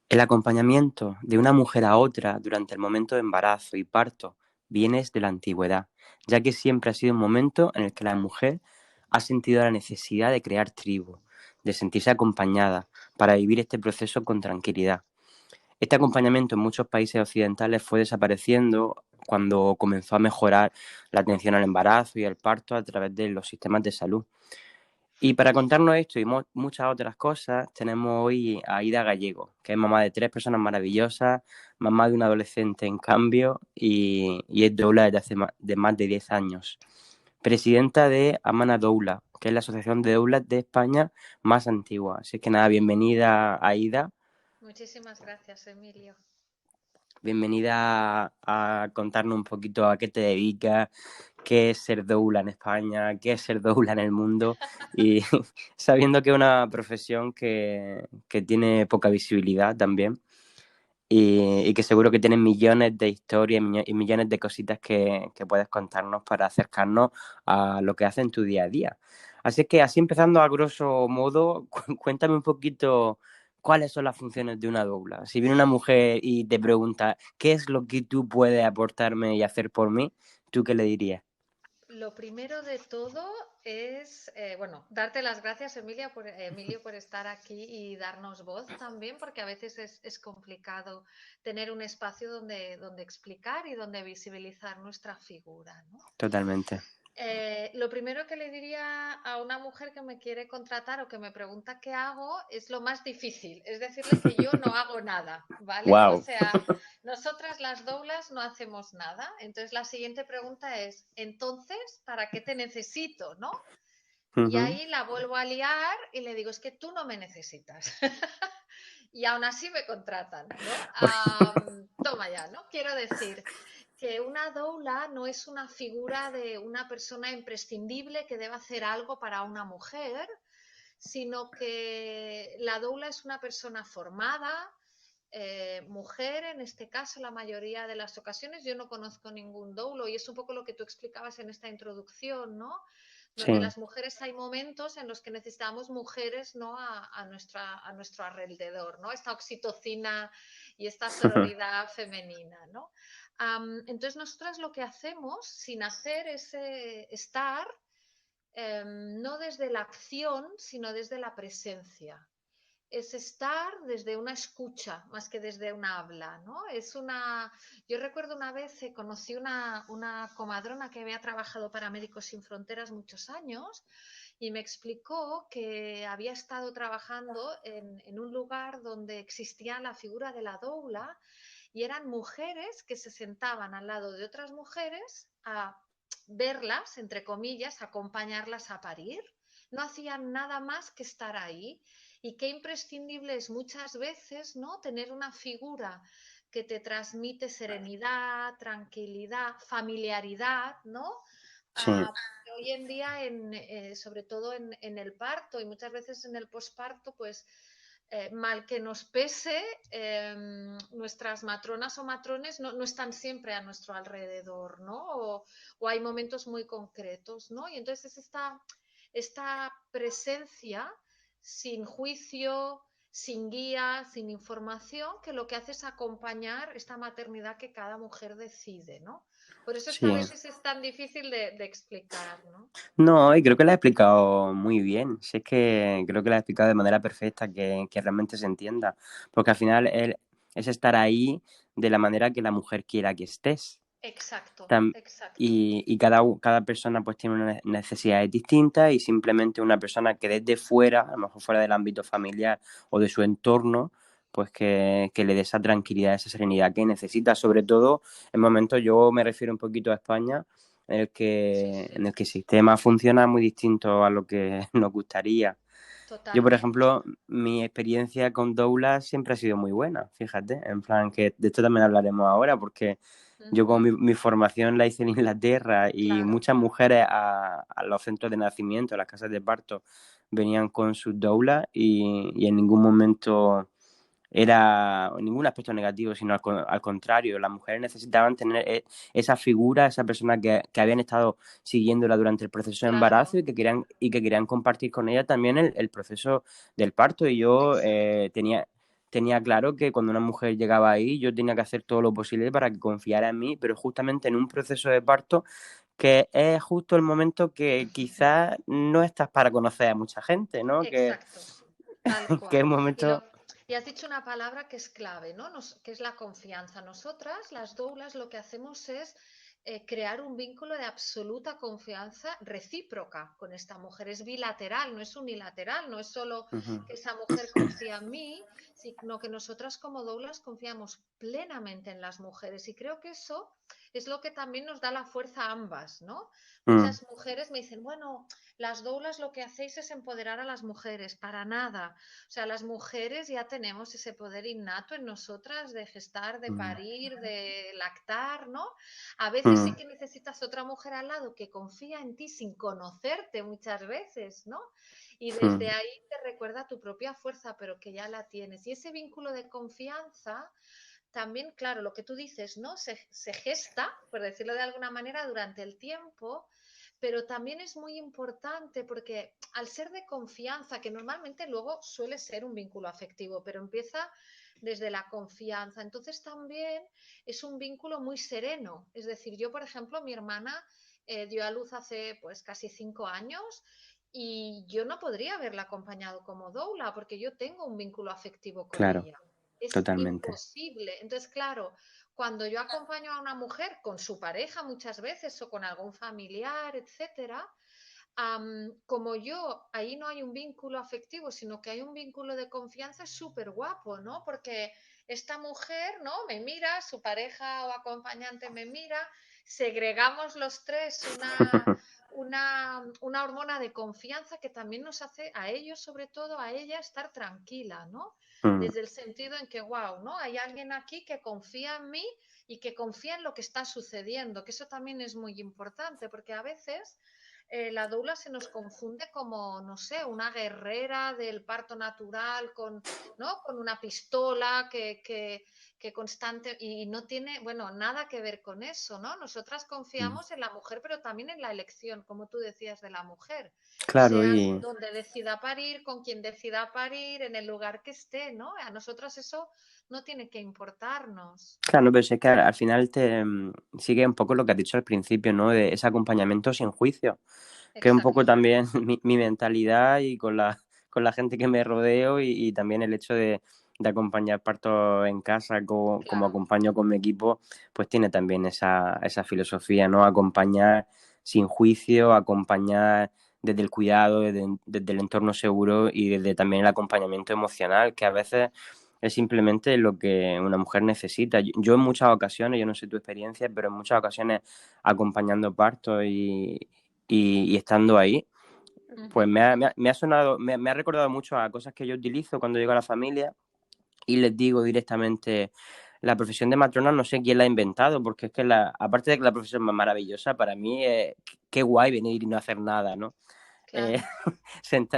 El acompañamiento de una mujer a otra durante el momento de embarazo y parto viene desde la antigüedad, ya que siempre ha sido un momento en el que la mujer ha sentido la necesidad de crear tribu, de sentirse acompañada para vivir este proceso con tranquilidad. Este acompañamiento en muchos países occidentales fue desapareciendo cuando comenzó a mejorar la atención al embarazo y al parto a través de los sistemas de salud. Y para contarnos esto y muchas otras cosas, tenemos hoy a Ida Gallego, que es mamá de tres personas maravillosas, mamá de un adolescente en cambio y es doula desde hace de más de 10 años. Presidenta de Amana Doula, que es la asociación de doulas de España más antigua. Así que nada, bienvenida Aida, Muchísimas gracias, Emilio. bienvenida a contarnos un poquito a qué te dedicas, qué es ser doula en España, qué es ser doula en el mundo y sabiendo que es una profesión que tiene poca visibilidad también y que seguro que tiene millones de historias y millones de cositas que puedes contarnos para acercarnos a lo que haces en tu día a día. Así que así empezando a grosso modo, cuéntame un poquito cuáles son las funciones de una doula. Si viene una mujer y te pregunta qué es lo que tú puedes aportarme y hacer por mí, ¿tú qué le dirías? Lo primero de todo es, bueno, darte las gracias, Emilio, por estar aquí y darnos voz también, porque a veces es complicado tener un espacio donde explicar y donde visibilizar nuestra figura, ¿no? Totalmente. Lo primero que le diría a una mujer que me quiere contratar o que me pregunta qué hago es lo más difícil, es decirle que yo no hago nada, ¿vale? O Wow. sea, nosotras las doulas no hacemos nada. Entonces la siguiente pregunta es, entonces, ¿para qué te necesito, no? Y ahí la vuelvo a liar y le digo, es que tú no me necesitas. Y aún así me contratan, ¿no? Toma ya, ¿no? Quiero decir que una doula no es una figura de una persona imprescindible que debe hacer algo para una mujer, sino que la doula es una persona formada, mujer, en este caso, la mayoría de las ocasiones. Yo no conozco ningún doulo y es un poco lo que tú explicabas en esta introducción, ¿no? Donde Sí. las mujeres hay momentos en los que necesitamos mujeres, ¿no? A nuestro alrededor, ¿no? Esta oxitocina y esta sororidad femenina, ¿no? Entonces nosotras lo que hacemos sin hacer ese estar, no desde la acción, sino desde la presencia, es estar desde una escucha más que desde una habla, ¿no? Yo recuerdo una vez conocí una comadrona que había trabajado para Médicos Sin Fronteras muchos años y me explicó que había estado trabajando en un lugar donde existía la figura de la doula y eran mujeres que se sentaban al lado de otras mujeres a verlas, entre comillas, acompañarlas a parir. No hacían nada más que estar ahí y qué imprescindible es muchas veces, ¿no? Tener una figura que te transmite serenidad, tranquilidad, familiaridad, ¿no? Sí. Hoy en día, sobre todo en el parto y muchas veces en el posparto, pues mal que nos pese, nuestras matronas o matrones no están siempre a nuestro alrededor, ¿no? O hay momentos muy concretos, ¿no? Y entonces es esta presencia sin juicio, sin guía, sin información, que lo que hace es acompañar esta maternidad que cada mujer decide, ¿no? Por eso es que a Sí. veces es tan difícil de explicar, ¿no? No, y creo que lo has explicado muy bien. Si es que creo que lo has explicado de manera perfecta, que realmente se entienda. Porque al final es estar ahí de la manera que la mujer quiera que estés. Exacto, Tam- exacto. y cada persona pues tiene unas necesidades distintas y simplemente una persona que desde fuera, a lo mejor fuera del ámbito familiar o de su entorno, pues que le dé esa tranquilidad, esa serenidad que necesita. Sobre todo en momentos, yo me refiero un poquito a España, Sí, en sí, el que el sistema funciona muy distinto a lo que nos gustaría. Yo, por totalmente. ejemplo, mi experiencia con Douglas siempre ha sido muy buena, fíjate, en plan que de esto también hablaremos ahora, porque yo como Ujú. mi formación la hice en Inglaterra y Claro. muchas mujeres a los centros de nacimiento, a las casas de parto, venían con sus doulas y en ningún momento era ningún aspecto negativo, sino al contrario, las mujeres necesitaban tener esa figura, esa persona que habían estado siguiéndola durante el proceso de embarazo Claro, y que querían compartir con ella también el proceso del parto. Y yo exacto. tenía claro que cuando una mujer llegaba ahí, yo tenía que hacer todo lo posible para que confiara en mí, pero justamente en un proceso de parto que es justo el momento que quizás no estás para conocer a mucha gente, ¿no? Exacto, tal Que es cual. un Y, lo, momento... y has dicho una palabra que es clave, ¿no? Que es la confianza. Nosotras, las doulas, lo que hacemos es crear un vínculo de absoluta confianza recíproca con esta mujer. Es bilateral, no es unilateral, no es solo Ujú, que esa mujer confía en mí, sino que nosotras como doulas confiamos plenamente en las mujeres. Y creo que eso es lo que también nos da la fuerza a ambas, ¿no? mm, Muchas mujeres me dicen, bueno, las doulas lo que hacéis es empoderar a las mujeres, para nada. O sea, las mujeres ya tenemos ese poder innato en nosotras de gestar, de mm, parir, de lactar, ¿no? A veces sí mm, que necesitas otra mujer al lado que confía en ti sin conocerte muchas veces, ¿no? Y desde mm, ahí te recuerda tu propia fuerza, pero que ya la tienes. Y ese vínculo de confianza también, claro, lo que tú dices, ¿no? Se gesta, por decirlo de alguna manera, durante el tiempo, pero también es muy importante porque al ser de confianza, que normalmente luego suele ser un vínculo afectivo, pero empieza desde la confianza, entonces también es un vínculo muy sereno. Es decir, yo, por ejemplo, mi hermana dio a luz hace pues casi 5 años y yo no podría haberla acompañado como doula porque yo tengo un vínculo afectivo con claro, ella. Es totalmente. imposible. Entonces, claro, cuando yo acompaño a una mujer con su pareja muchas veces o con algún familiar, etcétera, como yo, ahí no hay un vínculo afectivo, sino que hay un vínculo de confianza, es súper guapo, ¿no? Porque esta mujer, ¿no? Me mira, su pareja o acompañante me mira, segregamos los tres una hormona de confianza que también nos hace a ellos, sobre todo a ella, estar tranquila, ¿no? Mm, Desde el sentido en que, wow, ¿no? Hay alguien aquí que confía en mí y que confía en lo que está sucediendo, que eso también es muy importante, porque a veces la doula se nos confunde como, no sé, una guerrera del parto natural con, ¿no? Con una pistola que constante y no tiene, bueno, nada que ver con eso, ¿no? Nosotras mm. confiamos en la mujer, pero también en la elección, como tú decías, de la mujer, Claro, sea y donde decida parir, con quien decida parir, en el lugar que esté, ¿no? A nosotras eso no tiene que importarnos. claro, pero si es que al final te sigue un poco lo que has dicho al principio, ¿no? De ese acompañamiento sin juicio, que es un poco Exacto, también mi mentalidad y con la gente que me rodeo y también el hecho de acompañar partos en casa como claro, acompaño con mi equipo, pues tiene también esa filosofía, ¿no? Acompañar sin juicio, acompañar desde el cuidado, desde el entorno seguro y desde también el acompañamiento emocional, que a veces es simplemente lo que una mujer necesita. Yo en muchas ocasiones, yo no sé tu experiencia, pero en muchas ocasiones acompañando partos y estando ahí, pues ujú, me ha sonado, me ha recordado mucho a cosas que yo utilizo cuando llego a la familia y les digo directamente, la profesión de matrona no sé quién la ha inventado, porque es que aparte de que la profesión es más maravillosa, para mí qué guay venir y no hacer nada, ¿no? Eh, claro,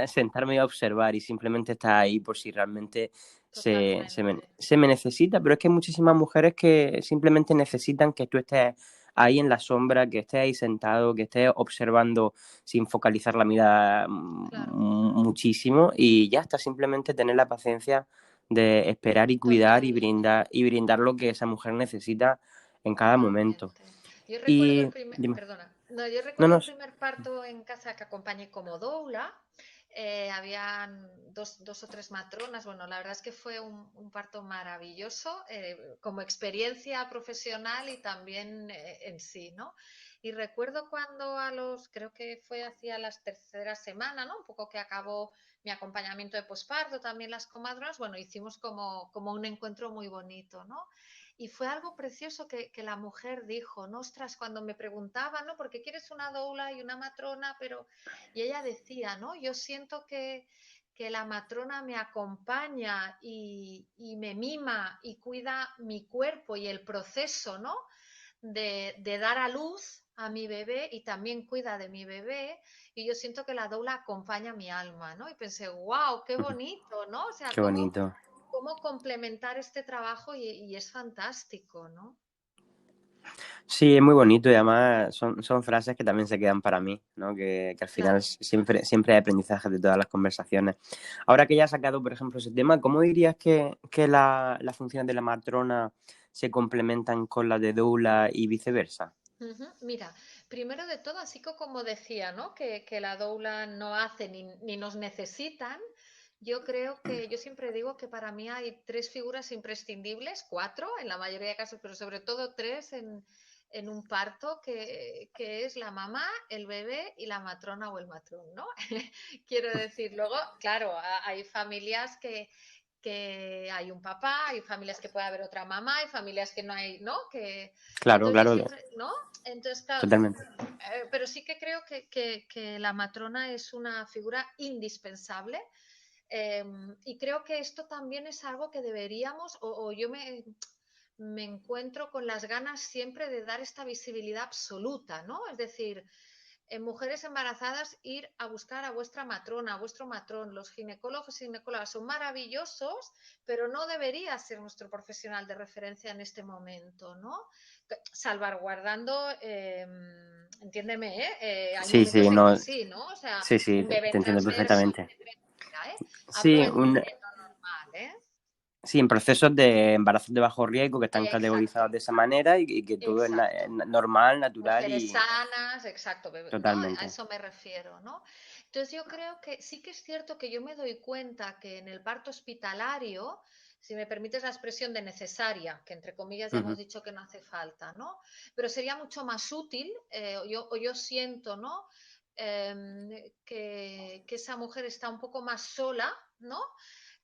sentarme a observar y simplemente estar ahí por si realmente totalmente. se me necesita, pero es que hay muchísimas mujeres que simplemente necesitan que tú estés ahí en la sombra, que estés ahí sentado, que estés observando sin focalizar la mirada Claro, muchísimo y ya está, simplemente tener la paciencia de esperar y cuidar totalmente, y brindar lo que esa mujer necesita en cada momento. totalmente. Yo recuerdo el Y primer, dime, perdona, no, yo no, recuerdo no, el primer parto en casa que acompañé como doula. Habían dos o tres matronas. Bueno, la verdad es que fue un parto maravilloso como experiencia profesional y también en sí, ¿no? Y recuerdo cuando creo que fue hacia las terceras semanas, ¿no? Un poco que acabó mi acompañamiento de posparto, también las comadronas, bueno, hicimos como un encuentro muy bonito, ¿no? Y fue algo precioso que la mujer dijo, ¿no? Ostras, cuando me preguntaban, ¿no? ¿Por qué quieres una doula y una matrona? Pero, y ella decía, ¿no? Yo siento que la matrona me acompaña y me mima y cuida mi cuerpo y el proceso, ¿no? De dar a luz a mi bebé y también cuida de mi bebé y yo siento que la doula acompaña mi alma, ¿no? Y pensé, wow, qué bonito, ¿no? O sea, qué bonito. cómo complementar este trabajo y es fantástico, ¿no? Sí, es muy bonito y además son frases que también se quedan para mí, ¿no? Que al final Claro. siempre hay aprendizaje de todas las conversaciones. Ahora que ya has sacado, por ejemplo, ese tema, ¿cómo dirías que las funciones de la matrona se complementan con las de doula y viceversa? Ujú. Mira, primero de todo, así como decía, ¿no? Que la doula no hace ni nos necesitan. Yo creo que, yo siempre digo que para mí hay tres figuras imprescindibles, cuatro en la mayoría de casos, pero sobre todo tres en un parto, que es la mamá, el bebé y la matrona o el matrón, ¿no? Quiero decir, luego, claro, hay familias que hay un papá, hay familias que puede haber otra mamá, hay familias que no hay, ¿no? Claro, Entonces yo claro, siempre, ¿no? Entonces, claro, totalmente. pero sí que creo que la matrona es una figura indispensable. eh, y creo que esto también es algo que deberíamos, o yo me encuentro con las ganas siempre de dar esta visibilidad absoluta, ¿no? Es decir, en mujeres embarazadas ir a buscar a vuestra matrona, a vuestro matrón. Los ginecólogos y ginecólogas son maravillosos, pero no debería ser nuestro profesional de referencia en este momento, ¿no? Salvaguardando, entiéndeme, hay Sí, sí, momentos en que no, sí, ¿no? O sea, sí, sí, un te, bebé te entiendo transverso, perfectamente. etcétera, ¿eh? Hablo Sí, en lo normal, ¿eh? sí, en procesos de embarazos de bajo riesgo que están Exacto, categorizados de esa manera y que todo es exacto. normal, natural Mujeres y sanas, exacto, ¿no? A totalmente. eso me refiero, ¿no? Entonces yo creo que sí que es cierto que yo me doy cuenta que en el parto hospitalario, si me permites la expresión de necesaria, que entre comillas ya hemos Ujú. dicho que no hace falta, ¿no? Pero sería mucho más útil, o yo siento, ¿no? Que esa mujer está un poco más sola, ¿no?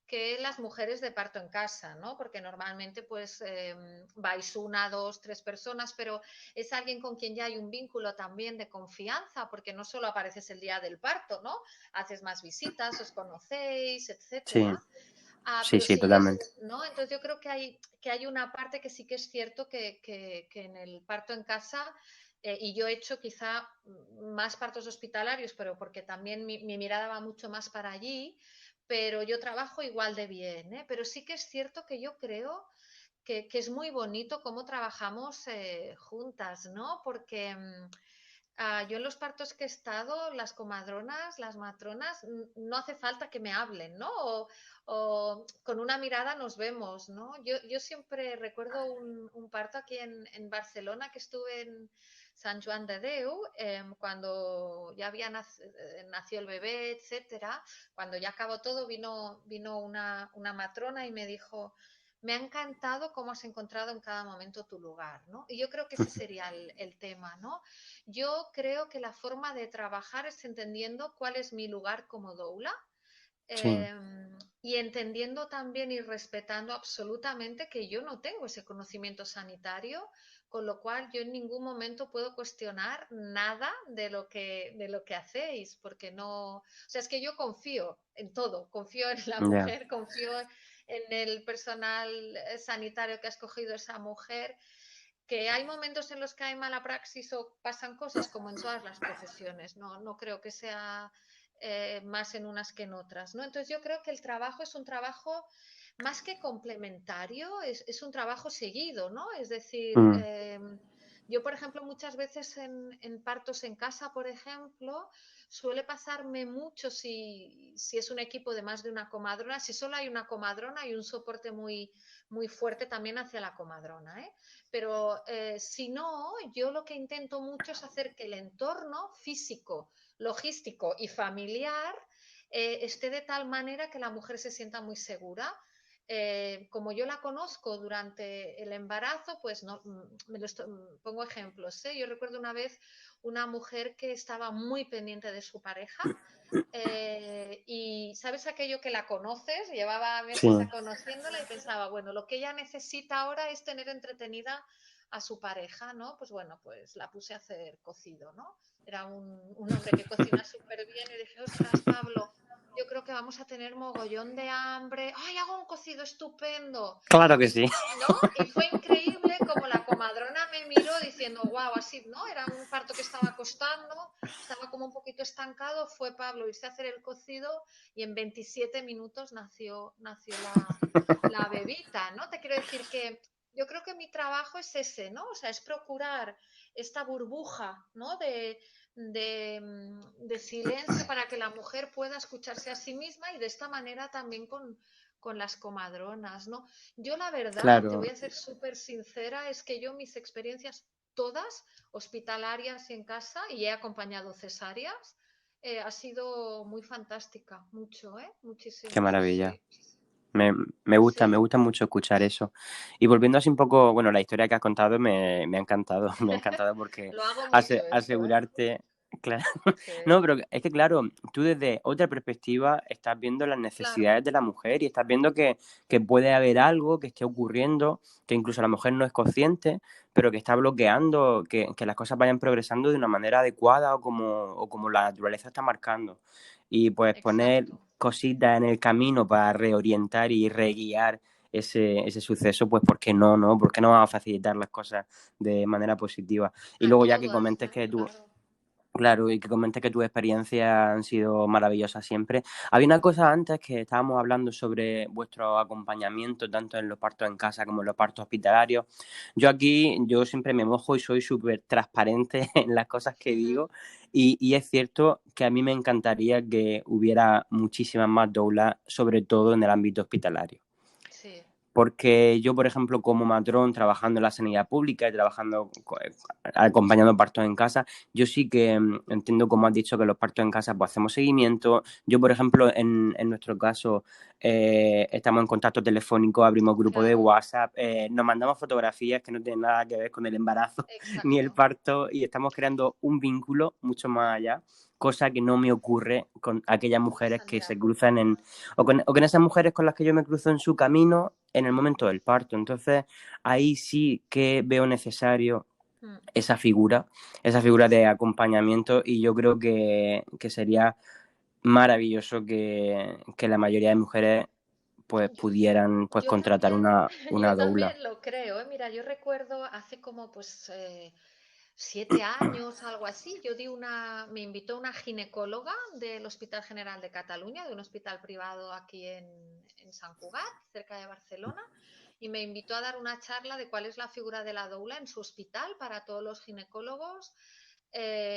Que las mujeres de parto en casa, ¿no? Porque normalmente pues vais una, dos, tres personas, pero es alguien con quien ya hay un vínculo también de confianza, porque no solo apareces el día del parto, ¿no? Haces más visitas, os conocéis, Sí, etcétera. sí, Pero sí, si es, totalmente. ¿no? Entonces yo creo que hay una parte que sí que es cierto que en el parto en casa, y yo he hecho quizá más partos hospitalarios, pero porque también mi mirada va mucho más para allí, pero yo trabajo igual de bien, ¿eh? Pero sí que es cierto que yo creo que es muy bonito cómo trabajamos juntas, ¿no? Porque yo en los partos que he estado, las comadronas, las matronas, no hace falta que me hablen, ¿no? O con una mirada nos vemos, ¿no? Yo siempre recuerdo un parto aquí en Barcelona que estuve en San Juan de Déu, cuando ya había nació el bebé, etcétera. Cuando ya acabó todo, vino una matrona y me dijo, me ha encantado cómo has encontrado en cada momento tu lugar, ¿no? Y yo creo que ese sería el tema, ¿no? Yo creo que la forma de trabajar es entendiendo cuál es mi lugar como doula, Sí, eh, y entendiendo también y respetando absolutamente que yo no tengo ese conocimiento sanitario, con lo cual yo en ningún momento puedo cuestionar nada de lo que hacéis, porque no, o sea, es que yo confío en todo, confío en la ya, mujer, confío en el personal sanitario que ha escogido esa mujer, que hay momentos en los que hay mala praxis o pasan cosas como en todas las profesiones, no creo que sea más en unas que en otras, ¿no? Entonces yo creo que el trabajo es un trabajo más que complementario, es un trabajo seguido, ¿no? Es decir, mm, yo, por ejemplo, muchas veces en partos en casa, por ejemplo, suele pasarme mucho si es un equipo de más de una comadrona, si solo hay una comadrona hay un soporte muy fuerte también hacia la comadrona, ¿eh? Pero si no, yo lo que intento mucho es hacer que el entorno físico, logístico y familiar esté de tal manera que la mujer se sienta muy segura. Como yo la conozco durante el embarazo, pues no, pongo ejemplos. Yo recuerdo una vez una mujer que estaba muy pendiente de su pareja, y sabes aquello que la conoces, llevaba sí, meses conociéndola y pensaba, bueno, lo que ella necesita ahora es tener entretenida a su pareja, ¿no? Pues bueno, pues la puse a hacer cocido, ¿no? Era un hombre que cocina súper bien y dije, ostras, Pablo, yo creo que vamos a tener mogollón de hambre. ¡Ay, hago un cocido estupendo! claro que Y, sí. ¿no? Y fue increíble como la comadrona me miró diciendo, wow, así, ¿no? Era un parto que estaba costando, estaba como un poquito estancado, fue Pablo irse a hacer el cocido y en 27 minutos nació la bebita, ¿no? Te quiero decir que yo creo que mi trabajo es ese, ¿no? O sea, es procurar esta burbuja, ¿no? De silencio para que la mujer pueda escucharse a sí misma y de esta manera también con las comadronas, ¿no? Yo la verdad, te Claro, voy a ser súper sincera, es que yo mis experiencias todas, hospitalarias y en casa, y he acompañado cesáreas, ha sido muy fantástica, mucho, ¿eh? qué Muchísimo, sí, maravilla. sí. Me, me Sí, gusta mucho escuchar eso. Y volviendo así un poco, bueno, la historia que has contado me ha encantado, me ha encantado porque lo hago mucho eso, ¿eh? asegurarte, claro, Sí, no, pero es que claro, tú desde otra perspectiva estás viendo las claro, necesidades de la mujer y estás viendo que puede haber algo que esté ocurriendo, que incluso la mujer no es consciente, pero que está bloqueando que las cosas vayan progresando de una manera adecuada o como la naturaleza está marcando. Y pues poner exacto. cositas en el camino para reorientar y reguiar ese suceso, pues ¿por qué no, no? ¿Por qué no vamos a facilitar las cosas de manera positiva? Y A luego ya que todas, comentes ¿eh? que tú, Claro. claro, y que comentes que tus experiencias han sido maravillosas siempre. Había una cosa antes que estábamos hablando sobre vuestro acompañamiento, tanto en los partos en casa como en los partos hospitalarios. Yo siempre me mojo y soy súper transparente en las cosas que Ujú. digo. Y es cierto que a mí me encantaría que hubiera muchísimas más doulas, sobre todo en el ámbito hospitalario. Sí, Porque yo, por ejemplo, como matrón, trabajando en la sanidad pública y trabajando, acompañando partos en casa, yo sí que entiendo, como has dicho, que los partos en casa pues hacemos seguimiento. Yo, por ejemplo, en nuestro caso, estamos en contacto telefónico, abrimos grupo de claro, WhatsApp, nos mandamos fotografías que no tienen nada que ver con el embarazo ni el exacto, parto y estamos creando un vínculo mucho más allá, cosa que no me ocurre con aquellas con la mujeres que sanidad se cruzan pública. o con esas mujeres con las que yo me cruzo en su camino en el momento del parto. Entonces, ahí sí que veo necesario Mm, esa figura de sí. acompañamiento y yo creo que sería maravilloso que la mayoría de mujeres pues Yo, pudieran pues yo contratar también, una yo doula. también lo creo, ¿eh? Mira, yo recuerdo hace como pues 7 años, algo así, me invitó una ginecóloga del Hospital General de Cataluña, de un hospital privado aquí en Sant Cugat, cerca de Barcelona, y me invitó a dar una charla de cuál es la figura de la doula en su hospital para todos los ginecólogos,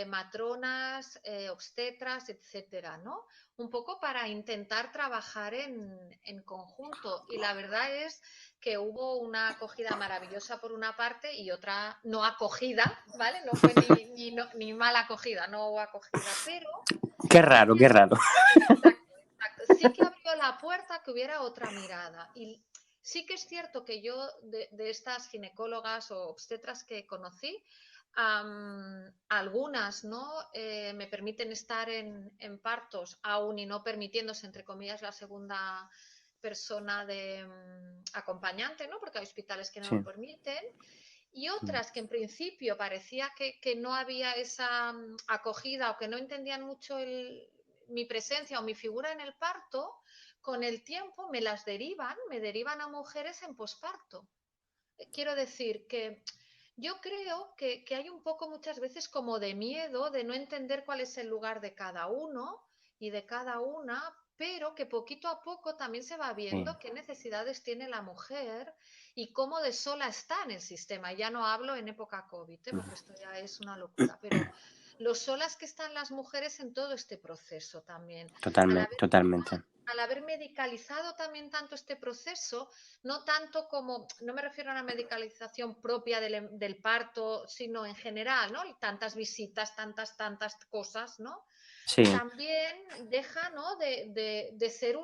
matronas, obstetras, etcétera, ¿no? Un poco para intentar trabajar en conjunto. Y la verdad es que hubo una acogida maravillosa por una parte y otra no acogida, ¿vale? No fue ni mala acogida, no hubo acogida, pero Qué sí raro, que, qué raro. exacto, exacto, sí que abrió la puerta a que hubiera otra mirada. Y sí que es cierto que yo de estas ginecólogas o obstetras que conocí, algunas no me permiten estar en partos aún y no permitiéndose, entre comillas, la segunda persona de acompañante, ¿no? Porque hay hospitales que no lo Sí. permiten. Y otras que en principio parecía que no había esa acogida o que no entendían mucho mi presencia o mi figura en el parto, con el tiempo me derivan a mujeres en posparto. Quiero decir que yo creo que hay un poco muchas veces como de miedo de no entender cuál es el lugar de cada uno y de cada una, pero que poquito a poco también se va Sí. viendo qué necesidades tiene la mujer y cómo de sola está en el sistema. Ya no hablo en época COVID, porque esto ya es una locura, pero lo solas que están las mujeres en todo este proceso también. Al Totalmente, haber, totalmente. al haber medicalizado también tanto este proceso, no tanto como, no me refiero a una medicalización propia del parto, sino en general, ¿no? Tantas visitas, tantas cosas, ¿no? Sí, También deja, ¿no? De ser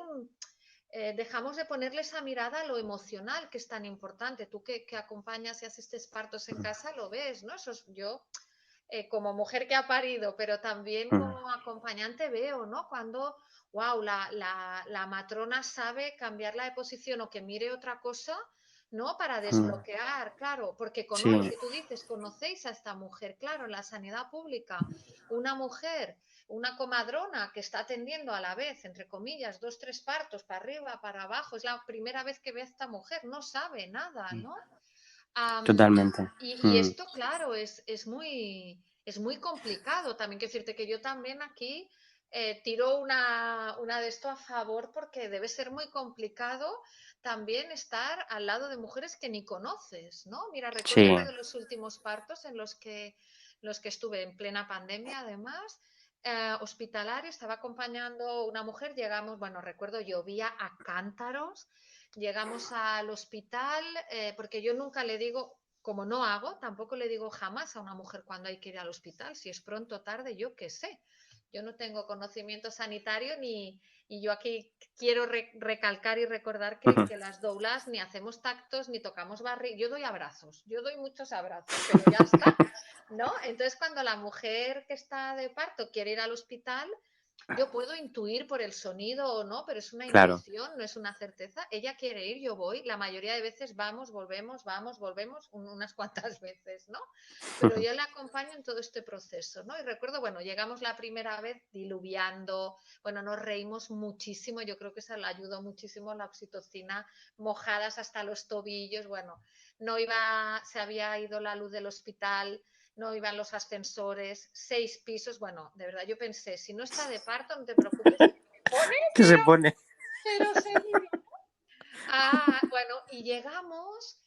dejamos de ponerle esa mirada a lo emocional que es tan importante. Tú que acompañas y asistes partos en casa lo ves, ¿no? Eso es, yo como mujer que ha parido, pero también mm, como acompañante veo, ¿no? Cuando, wow, la matrona sabe cambiarla de posición o que mire otra cosa, ¿no? Para mm, desbloquear, claro, porque lo sí, que tú dices, conocéis a esta mujer, claro, en la sanidad pública, una mujer, una comadrona que está atendiendo a la vez, entre comillas, 2, 3 partos, para arriba, para abajo, es la primera vez que ve a esta mujer, no sabe nada, ¿no? Am, totalmente. y Mm, esto, claro, es muy complicado. También quiero decirte que yo también aquí tiro una de esto a favor porque debe ser muy complicado también estar al lado de mujeres que ni conoces, ¿no? Mira, recuerdo Sí, uno de los últimos partos en los que estuve en plena pandemia, además, hospitalario, estaba acompañando una mujer, llegamos, bueno, recuerdo, llovía a cántaros, llegamos al hospital, porque yo nunca le digo, como no hago, tampoco le digo jamás a una mujer cuando hay que ir al hospital, si es pronto o tarde, yo qué sé. Yo no tengo conocimiento sanitario y yo aquí quiero recalcar y recordar que las doulas ni hacemos tactos ni tocamos barriga. Yo doy abrazos, yo doy muchos abrazos, pero ya está, ¿no? Entonces cuando la mujer que está de parto quiere ir al hospital, yo puedo intuir por el sonido o no, pero es una claro. intuición, no es una certeza. Ella quiere ir, yo voy. La mayoría de veces vamos, volvemos unas cuantas veces, ¿no? Pero yo la acompaño en todo este proceso, ¿no? Y recuerdo, bueno, llegamos la primera vez diluviando, bueno, nos reímos muchísimo, yo creo que eso le ayudó muchísimo la oxitocina, mojadas hasta los tobillos, bueno, no iba, se había ido la luz del hospital, no iban los ascensores, 6 pisos, bueno, de verdad yo pensé, si no está de parto, no te preocupes, que se pone, ¿Qué se pone? pero seguro. Bueno, y llegamos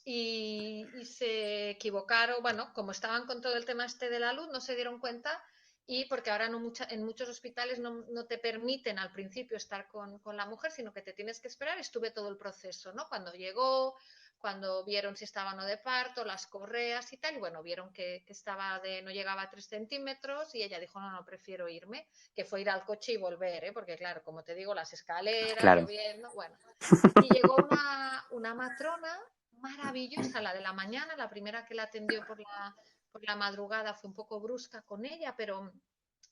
y se equivocaron, bueno, como estaban con todo el tema este de la luz, no se dieron cuenta y porque ahora no en muchos hospitales no te permiten al principio estar con la mujer, sino que te tienes que esperar. Estuve todo el proceso, ¿no? Cuando llegó, cuando vieron si estaba o no de parto, las correas y tal, y bueno, vieron que estaba no llegaba a 3 centímetros y ella dijo, no, no, prefiero irme, que fue ir al coche y volver, ¿eh? Porque claro, como te digo, las escaleras, Claro. lloviendo, bueno. Y llegó una matrona maravillosa, la de la mañana, la primera que la atendió por la madrugada fue un poco brusca con ella, pero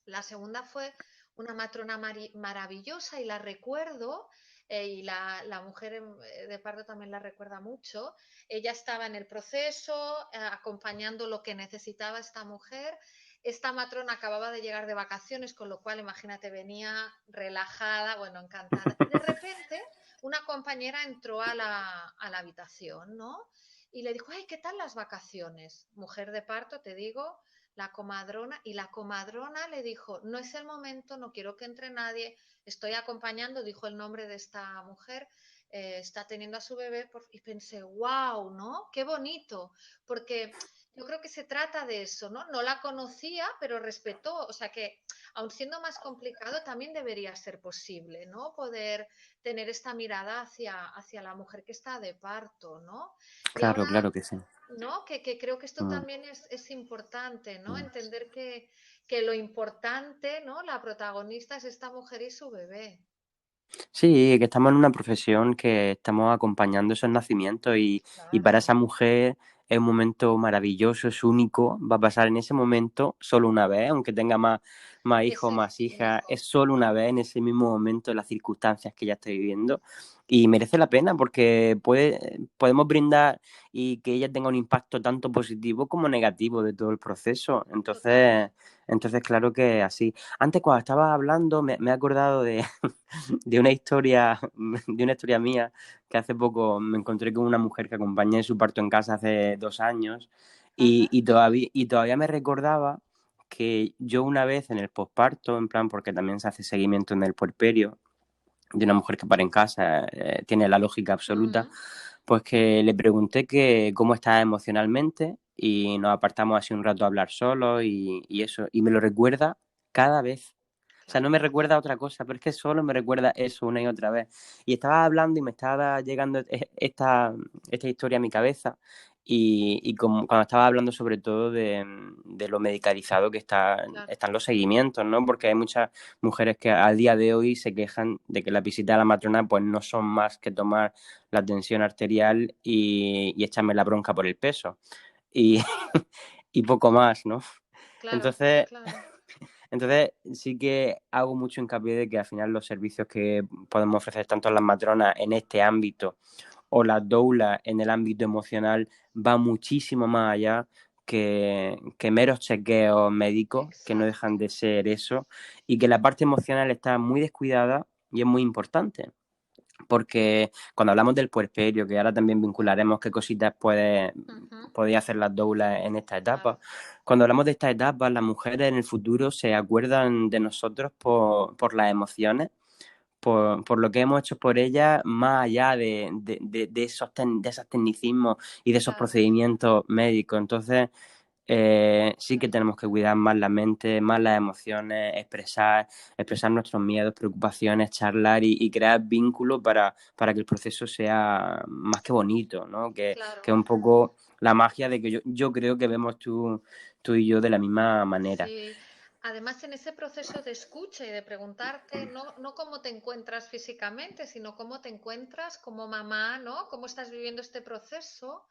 la segunda fue una matrona maravillosa y la recuerdo, y la mujer de parto también la recuerda mucho. Ella estaba en el proceso, acompañando lo que necesitaba esta mujer. Esta matrona acababa de llegar de vacaciones, con lo cual, imagínate, venía relajada, bueno, encantada. Y de repente, una compañera entró a la habitación, ¿no? Y le dijo, ay, ¿qué tal las vacaciones? Mujer de parto, te digo, la comadrona, y la comadrona le dijo, no es el momento, no quiero que entre nadie, estoy acompañando, dijo el nombre de esta mujer, está teniendo a su bebé, y pensé, wow, ¿no? Qué bonito, porque yo creo que se trata de eso, ¿no? No la conocía, pero respetó, o sea que, aun siendo más complicado, también debería ser posible, ¿no? Poder tener esta mirada hacia la mujer que está de parto, ¿no? Y Claro, ahora claro que sí. ¿no? Que creo que esto Mm, también es importante, ¿no? mm. Entender que lo importante, ¿no? La protagonista es esta mujer y su bebé. Sí, que estamos en una profesión que estamos acompañando esos nacimientos y para Claro, esa mujer es un momento maravilloso, es único, va a pasar en ese momento solo una vez, aunque tenga más hijos, ese más hijas, fijo. es solo una vez en ese mismo momento, en las circunstancias que ella está viviendo y merece la pena porque podemos brindar y que ella tenga un impacto tanto positivo como negativo de todo el proceso. Total. Entonces claro que así. Antes cuando estabas hablando me he acordado de una historia mía que hace poco me encontré con una mujer que acompañé en su parto en casa hace 2 años Ajá, y todavía me recordaba que yo una vez en el posparto, en plan, porque también se hace seguimiento en el puerperio de una mujer que para en casa, tiene la lógica absoluta, ujú, pues que le pregunté que cómo estaba emocionalmente y nos apartamos así un rato a hablar solos y eso, y me lo recuerda cada vez. O sea, no me claro. recuerda a otra cosa, pero es que solo me recuerda eso una y otra vez. Y estaba hablando y me estaba llegando esta historia a mi cabeza y como, cuando estaba hablando sobre todo de lo medicalizado que Claro. están los seguimientos, ¿no? Porque hay muchas mujeres que al día de hoy se quejan de que la visita a la matrona pues no son más que tomar la tensión arterial y echarme la bronca por el peso y, y poco más, ¿no? Claro, Entonces, claro. entonces sí que hago mucho hincapié de que al final los servicios que podemos ofrecer tanto las matronas en este ámbito o las doulas en el ámbito emocional va muchísimo más allá que meros chequeos médicos, que no dejan Exacto. de ser eso, y que la parte emocional está muy descuidada y es muy importante. porque cuando hablamos del puerperio, que ahora también vincularemos qué cositas Ujú, podía hacer las doulas en esta etapa, claro, cuando hablamos de estas etapas, las mujeres en el futuro se acuerdan de nosotros por las emociones, por lo que hemos hecho por ellas, más allá de esos tecnicismos y de esos claro, procedimientos médicos. Entonces, sí que tenemos que cuidar más la mente, más las emociones, expresar nuestros miedos, preocupaciones, charlar y crear vínculos para que el proceso sea más que bonito, ¿no? Que claro. es un poco la magia de que yo creo que vemos tú y yo de la misma manera. Sí, además en ese proceso de escucha y de preguntarte no cómo te encuentras físicamente, sino cómo te encuentras como mamá, ¿no? Cómo estás viviendo este proceso,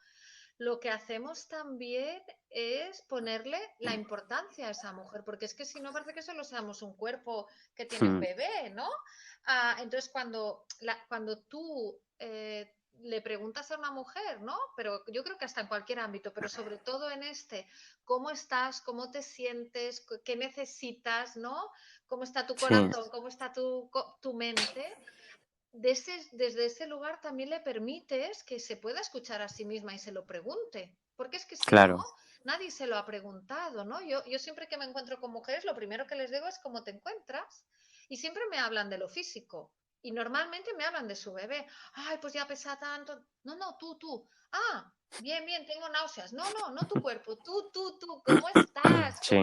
lo que hacemos también es ponerle la importancia a esa mujer, porque es que si no parece que solo seamos un cuerpo que tiene un Mm, bebé, ¿no? Entonces cuando tú le preguntas a una mujer, ¿no? Pero yo creo que hasta en cualquier ámbito, pero sobre todo en este, ¿cómo estás? ¿Cómo te sientes? ¿Qué necesitas? ¿No? ¿Cómo está tu sí, corazón? ¿Cómo está tu mente? Desde ese lugar también le permites que se pueda escuchar a sí misma y se lo pregunte. Porque es que si no, claro, nadie se lo ha preguntado, ¿no? Yo siempre que me encuentro con mujeres, lo primero que les digo es cómo te encuentras. Y siempre me hablan de lo físico. Y normalmente me hablan de su bebé. Ay, pues ya pesa tanto. No, no, tú. Ah, bien, bien, tengo náuseas. No, no, no tu cuerpo. Tú. ¿Cómo estás? sí,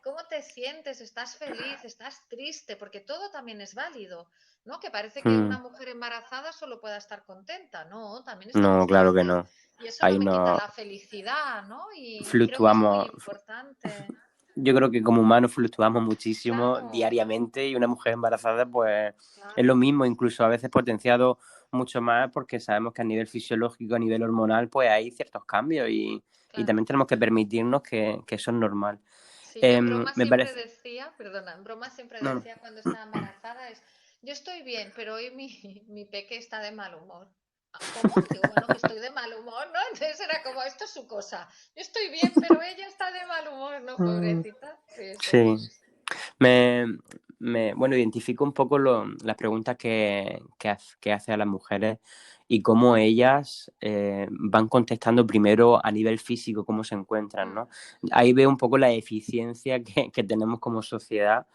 ¿Cómo te sientes? ¿Estás feliz? ¿Estás triste? Porque todo también es válido. ¿No? Que parece que mm, una mujer embarazada solo pueda estar contenta. No, también no, estamos claro que tristes. no. Y eso no Ahí me quita no la felicidad, ¿no? Y creo que es muy fluctuamos. importante. Yo creo que como humanos fluctuamos muchísimo Claro, diariamente y una mujer embarazada pues es lo claro, mismo, incluso a veces potenciado mucho más porque sabemos que a nivel fisiológico, a nivel hormonal, pues hay ciertos cambios y claro. también tenemos que permitirnos que eso es normal. Sí, yo en broma Me siempre parece... decía, perdona, en broma siempre No, no. decía cuando estaba embarazada yo estoy bien, pero hoy mi peque está de mal humor. "Ah, ¿cómo? Digo, bueno, que estoy de mal humor, ¿no? Entonces era como, esto es su cosa. Yo estoy bien, pero ella está de mal humor, ¿no? Mm, Pobrecita. Sí, sí. sí, me, bueno, identifico un poco las preguntas que hace a las mujeres y cómo ellas van contestando primero a nivel físico, cómo se encuentran, Mm, ¿no? Ahí veo un poco la eficiencia que tenemos como sociedad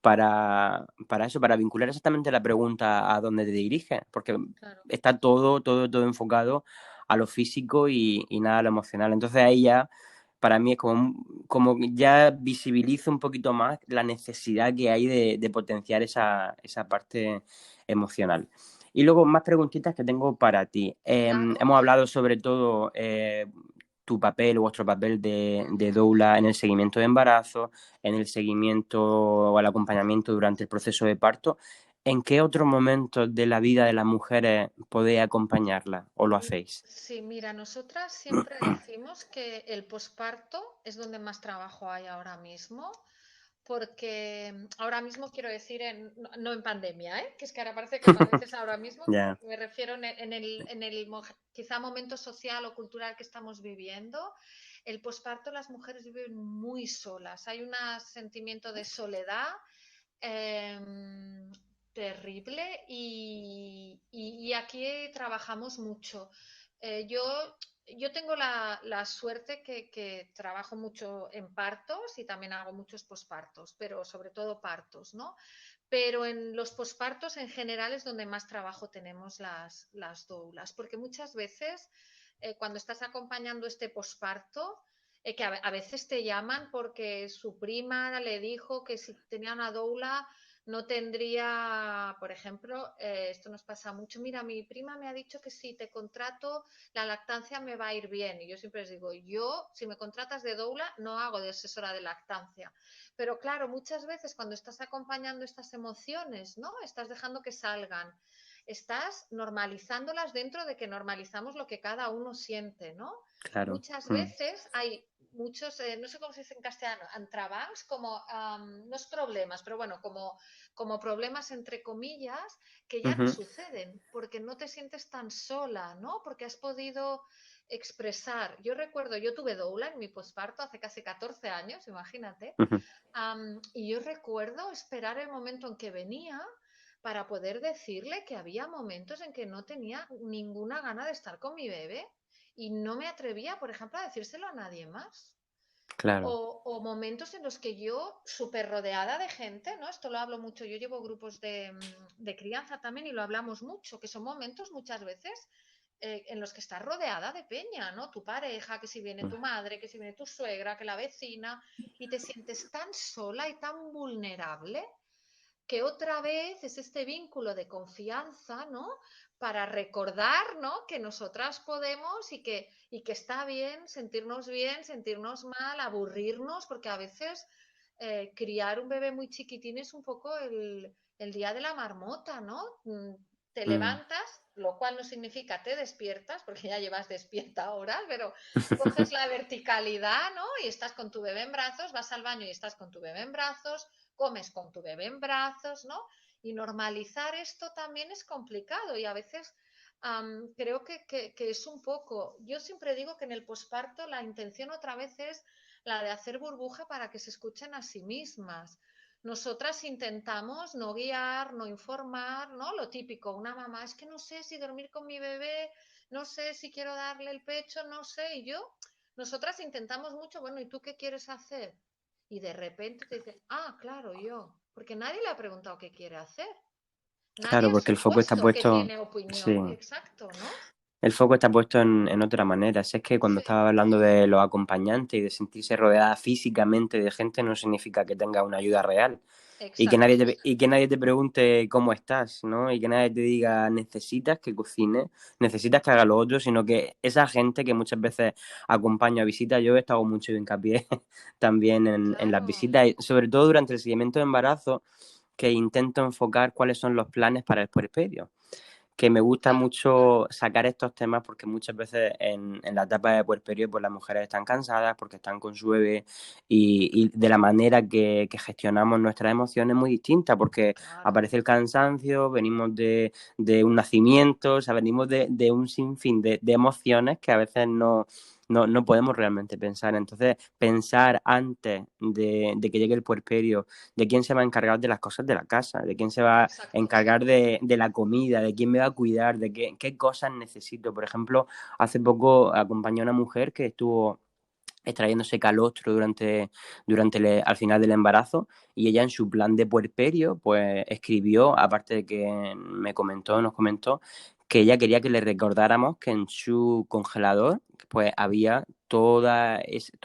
para eso, para vincular exactamente la pregunta a dónde te diriges, porque claro. está todo enfocado a lo físico y nada a lo emocional. Entonces ahí ya, para mí es como ya visibilizo un poquito más la necesidad que hay de potenciar esa parte emocional. Y luego más preguntitas que tengo para ti. Claro. Hemos hablado sobre todo tu papel, vuestro papel de Ujú. doula en el seguimiento de embarazo, en el seguimiento o el acompañamiento durante el proceso de parto. ¿En qué otros momentos de la vida de las mujeres podéis acompañarlas o lo hacéis? Sí, mira, nosotras siempre decimos que el posparto es donde más trabajo hay ahora mismo, porque ahora mismo quiero decir, no en pandemia, ¿eh? Que es que ahora parece que cuando dices ahora mismo, Ya, me refiero en el quizá momento social o cultural que estamos viviendo. El posparto las mujeres viven muy solas, hay un sentimiento de soledad em, terrible y aquí trabajamos mucho. Yo tengo la suerte que trabajo mucho en partos y también hago muchos pospartos, pero sobre todo partos, ¿no? Pero en los pospartos en general es donde más trabajo tenemos las doulas, porque muchas veces cuando estás acompañando este posparto, que a veces te llaman porque su prima le dijo que si tenía una doula no tendría, por ejemplo, esto nos pasa mucho, mira, mi prima me ha dicho que si te contrato la lactancia me va a ir bien. Y yo siempre les digo, yo si me contratas de doula no hago de asesora de lactancia. Pero claro, muchas veces cuando estás acompañando estas emociones, ¿no? Estás dejando que salgan, estás normalizándolas dentro de que normalizamos lo que cada uno siente, ¿no? claro. Muchas Mm. veces hay muchos, no sé cómo se dice en castellano, entrebancs, como, no es problemas, pero bueno, como problemas entre comillas, que ya no Ujú, suceden, porque no te sientes tan sola, ¿no? Porque has podido expresar. Yo recuerdo, yo tuve doula en mi posparto hace casi 14 años, imagínate, ujú. y yo recuerdo esperar el momento en que venía para poder decirle que había momentos en que no tenía ninguna gana de estar con mi bebé y no me atrevía, por ejemplo, a decírselo a nadie más. claro. O momentos en los que yo, súper rodeada de gente, ¿no? Esto lo hablo mucho, yo llevo grupos de crianza también y lo hablamos mucho, que son momentos muchas veces en los que estás rodeada de peña, ¿no? Tu pareja, que si viene tu madre, que si viene tu suegra, que la vecina, y te sientes tan sola y tan vulnerable que otra vez es este vínculo de confianza, ¿no? Para recordar, ¿no? Que nosotras podemos y que está bien, sentirnos mal, aburrirnos, porque a veces criar un bebé muy chiquitín es un poco el día de la marmota, ¿no? Te Mm. levantas, lo cual no significa te despiertas, porque ya llevas despierta ahora, pero coges la verticalidad, ¿no? Y estás con tu bebé en brazos, vas al baño y estás con tu bebé en brazos, comes con tu bebé en brazos, ¿no? Y normalizar esto también es complicado y a veces creo que es un poco, yo siempre digo que en el posparto la intención otra vez es la de hacer burbuja para que se escuchen a sí mismas. Nosotras intentamos no guiar, no informar, ¿no? Lo típico, una mamá, es que no sé si dormir con mi bebé, no sé si quiero darle el pecho, no sé, y nosotras intentamos mucho, bueno, ¿y tú qué quieres hacer? Y de repente te dicen, ah, claro, yo, porque nadie le ha preguntado qué quiere hacer, nadie Claro, ha porque el foco está supuesto que puesto, tiene sí, opinión, exacto, ¿no? el foco está puesto en otra manera. Si es que cuando Sí, estaba hablando de los acompañantes y de sentirse rodeada físicamente de gente, no significa que tenga una ayuda real. exacto, Y que nadie te pregunte cómo estás, ¿no? Y que nadie te diga necesitas que cocine, necesitas que haga lo otro, sino que esa gente que muchas veces acompaño a visitas, yo he estado mucho hincapié también en las claro, visitas, y sobre todo durante el seguimiento de embarazo, que intento enfocar cuáles son los planes para el puerperio, que me gusta claro, mucho sacar estos temas porque muchas veces en la etapa de puerperio pues las mujeres están cansadas porque están con su bebé y de la manera que gestionamos nuestras emociones es muy distinta porque claro, aparece el cansancio, venimos de un nacimiento, o sea, venimos de un sinfín de emociones que a veces no podemos realmente pensar. Entonces, pensar antes de que llegue el puerperio, de quién se va a encargar de las cosas de la casa, de quién se va a exacto. encargar de la comida, de quién me va a cuidar, de qué cosas necesito. Por ejemplo, hace poco acompañé a una mujer que estuvo extrayéndose calostro al final del embarazo y ella en su plan de puerperio pues escribió, aparte de que nos comentó que ella quería que le recordáramos que en su congelador pues había todo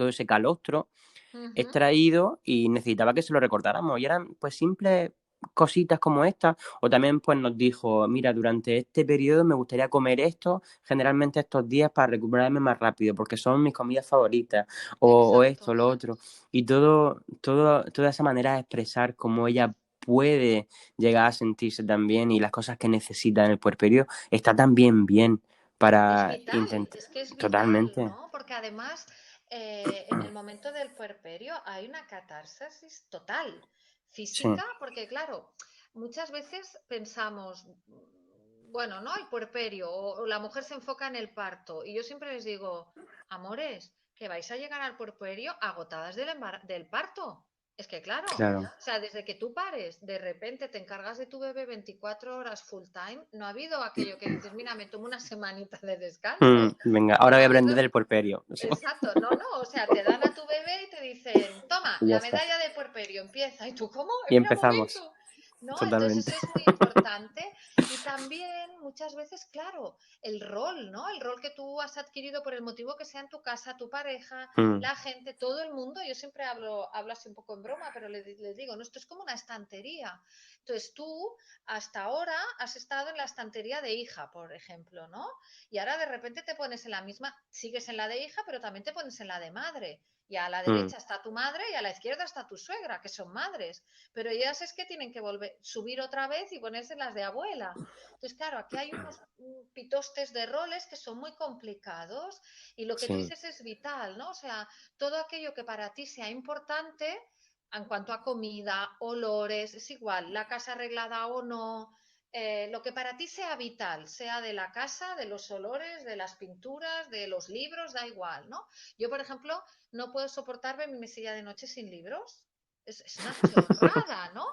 ese calostro Ujú. extraído y necesitaba que se lo recordáramos. Y eran pues simples cositas como esta. O también pues nos dijo, mira, durante este periodo me gustaría comer esto, generalmente estos días para recuperarme más rápido, porque son mis comidas favoritas, o esto, Exacto, lo otro. Y toda esa manera de expresar cómo ella puede llegar a sentirse también y las cosas que necesita en el puerperio, está también bien para intentar. es que es vital, Totalmente. ¿no? Porque además en el momento del puerperio hay una catarsis total, Sí, física, porque claro, muchas veces pensamos, bueno, ¿no? El puerperio o la mujer se enfoca en el parto y yo siempre les digo, amores, que vais a llegar al puerperio agotadas del parto. Es que claro, claro. o sea, desde que tú pares, de repente te encargas de tu bebé 24 horas full time, no ha habido aquello que dices, mira, me tomo una semanita de descanso. Venga, ahora No voy ha a habido, aprender del puerperio. Sí. exacto, no, no, o sea, te dan a tu bebé y te dicen, toma, Y ya la está. medalla de puerperio empieza. ¿Y tú cómo? Y Espera un empezamos. momento. ¿No? Entonces Totalmente. eso es muy importante y también muchas veces, claro, el rol, ¿no? El rol que tú has adquirido por el motivo que sea en tu casa, tu pareja, Mm, la gente, todo el mundo. Yo siempre hablo así un poco en broma, pero les digo, no, esto es como una estantería. Entonces tú hasta ahora has estado en la estantería de hija, por ejemplo, ¿no? Y ahora de repente te pones en la misma, sigues en la de hija, pero también te pones en la de madre. Y a la mm, derecha está tu madre y a la izquierda está tu suegra, que son madres. Pero ellas es que tienen que volver, subir otra vez y ponerse las de abuela. Entonces, claro, aquí hay unos pitostes de roles que son muy complicados y lo que tú sí, dices es vital, ¿no? O sea, todo aquello que para ti sea importante en cuanto a comida, olores, es igual, la casa arreglada o no, lo que para ti sea vital, sea de la casa, de los olores, de las pinturas, de los libros, da igual, ¿no? Yo, por ejemplo, no puedo soportar ver mi mesilla de noche sin libros. Es una chorrada, ¿no?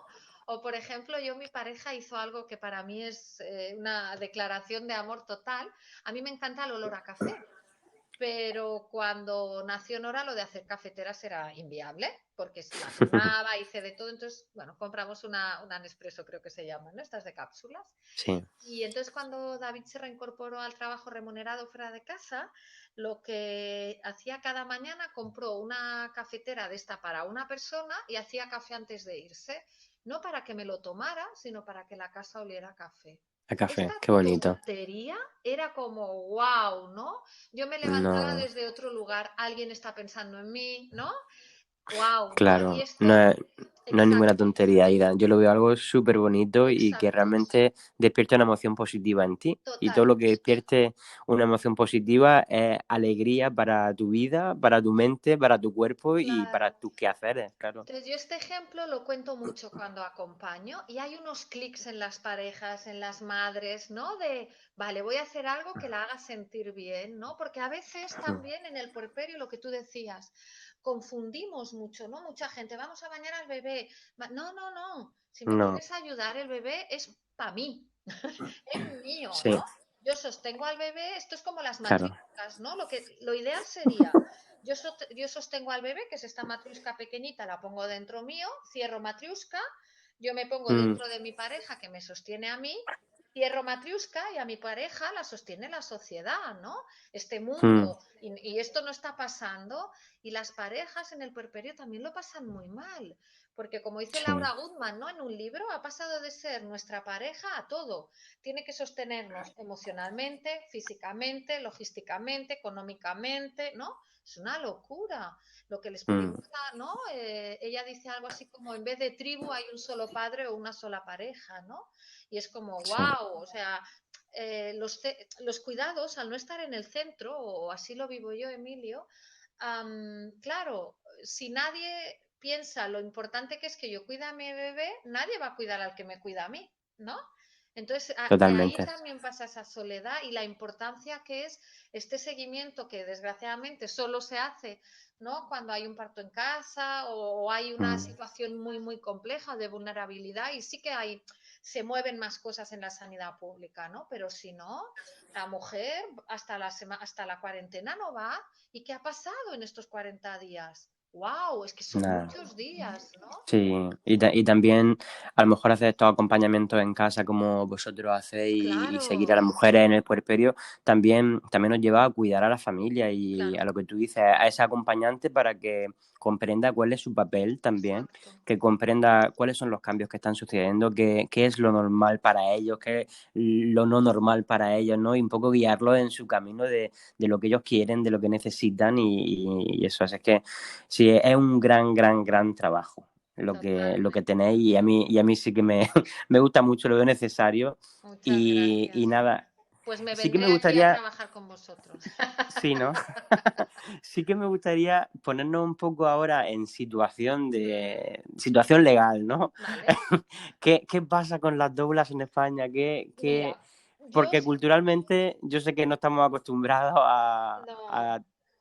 O, por ejemplo, mi pareja hizo algo que para mí es una declaración de amor total. A mí me encanta el olor a café, pero cuando nació Nora lo de hacer cafeteras era inviable, porque la quemaba, hice de todo. Entonces, bueno, compramos una Nespresso, creo que se llaman, ¿no? Estas de cápsulas. Sí, Y entonces cuando David se reincorporó al trabajo remunerado fuera de casa, lo que hacía cada mañana, compró una cafetera de esta para una persona y hacía café antes de irse, no para que me lo tomara, sino para que la casa oliera a café. a Esta café, qué bonito. tontería era como wow, ¿no? Yo me levantaba No, desde otro lugar, alguien está pensando en mí, ¿no? Wow, ¿no? Y claro, esto, no es ninguna exacto, tontería, Ida. Yo lo veo algo súper bonito y que exacto, realmente despierta una emoción positiva en ti. Y todo total. lo que despierte una emoción positiva es alegría para tu vida, para tu mente, para tu cuerpo y para Claro. tus quehaceres, claro. Entonces, yo este ejemplo lo cuento mucho cuando acompaño y hay unos clics en las parejas, en las madres, ¿no? De, vale, voy a hacer algo que la haga sentir bien, ¿no? Porque a veces también en el puerperio, lo que tú decías, confundimos mucho, ¿no? Mucha gente, vamos a bañar al bebé. No, no, no. Si me No, quieres ayudar, el bebé es para mí, es mío, sí, ¿no? Yo sostengo al bebé, esto es como las claro. matrioscas, ¿no? Lo ideal sería yo sostengo al bebé, que es esta matriusca pequeñita, la pongo dentro mío, cierro matriusca, yo me pongo Mm, dentro de mi pareja que me sostiene a mí, cierro matriusca y a mi pareja la sostiene la sociedad, ¿no? Este mm, mundo. Y esto no está pasando. Y las parejas en el puerperio también lo pasan muy mal. Porque como dice sí, Laura Goodman, ¿no? En un libro ha pasado de ser nuestra pareja a todo. Tiene que sostenernos emocionalmente, físicamente, logísticamente, económicamente, ¿no? Es una locura. Lo que les mm, pedimos a, ¿no? Ella dice algo así como en vez de tribu hay un solo padre o una sola pareja, ¿no? Y es como, sí, wow, o sea, los cuidados al no estar en el centro, o así lo vivo yo, Emilio, claro, si nadie piensa lo importante que es que yo cuide a mi bebé, nadie va a cuidar al que me cuida a mí, ¿no? Entonces, de ahí totalmente. también pasa esa soledad y la importancia que es este seguimiento que desgraciadamente solo se hace, ¿no? Cuando hay un parto en casa o hay una Mm, situación muy, muy compleja de vulnerabilidad y sí que hay, se mueven más cosas en la sanidad pública, ¿no? Pero si no, la mujer hasta la cuarentena no va. ¿Y qué ha pasado en estos 40 días? ¡Wow! Es que son nada. muchos días, ¿no? Sí, y también a lo mejor hacer estos acompañamientos en casa como vosotros hacéis y seguir a Claro, las mujeres en el puerperio también nos lleva a cuidar a la familia y a claro, lo que tú dices, a ese acompañante para que comprenda cuál es su papel también, exacto, que comprenda cuáles son los cambios que están sucediendo, qué es lo normal para ellos, qué es lo no normal para ellos, ¿no? Y un poco guiarlos en su camino de lo que ellos quieren, de lo que necesitan y eso. Así es que sí, es un gran, gran, gran trabajo lo que totalmente. tenéis y a mí sí que me, me gusta mucho, lo veo necesario Muchas y gracias. nada, Pues me sí que me vendré aquí a gustaría, trabajar con vosotros. sí, ¿no? Sí que me gustaría ponernos un poco ahora en situación Mm, de situación legal, ¿no? vale. ¿Qué pasa con las doulas en España? Mira, yo Porque culturalmente yo sé que no estamos acostumbrados no, a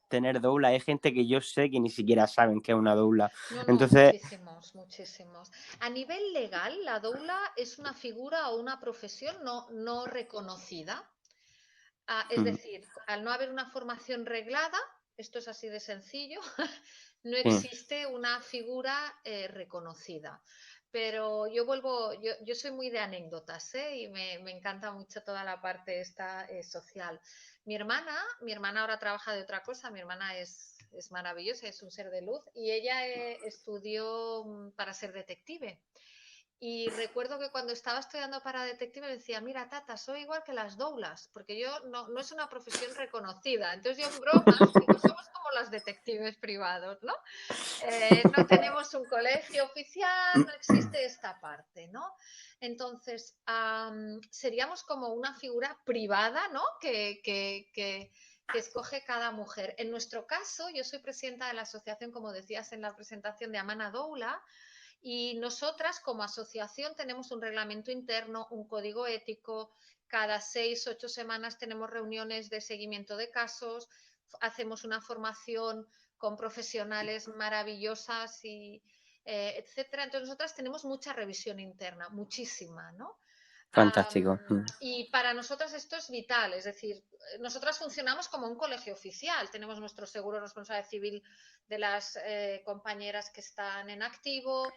tener doula. Hay gente que yo sé que ni siquiera saben qué es una doula. no, no, Entonces, muchísimos, muchísimos. A nivel legal, la doula es una figura o una profesión no reconocida. Es mm, decir, al no haber una formación reglada, esto es así de sencillo, no sí, existe una figura reconocida. Pero yo soy muy de anécdotas, ¿eh? Y me encanta mucho toda la parte esta social. Mi hermana ahora trabaja de otra cosa, mi hermana es maravillosa, es un ser de luz y ella estudió para ser detective. Y recuerdo que cuando estaba estudiando para detective decía, mira, Tata, soy igual que las doulas, porque yo no es una profesión reconocida. Entonces yo en broma digo, somos como los detectives privados, ¿no? No tenemos un colegio oficial, no existe esta parte, ¿no? Entonces, seríamos como una figura privada, ¿no? Que escoge cada mujer. En nuestro caso, yo soy presidenta de la asociación, como decías en la presentación, de Amana Doula, y nosotras como asociación tenemos un reglamento interno, un código ético, cada 6, 8 semanas tenemos reuniones de seguimiento de casos, hacemos una formación con profesionales maravillosas y etcétera. Entonces nosotras tenemos mucha revisión interna, muchísima, ¿no? Fantástico. Y para nosotras esto es vital, es decir, nosotras funcionamos como un colegio oficial, tenemos nuestro seguro de responsabilidad civil de las compañeras que están en activo,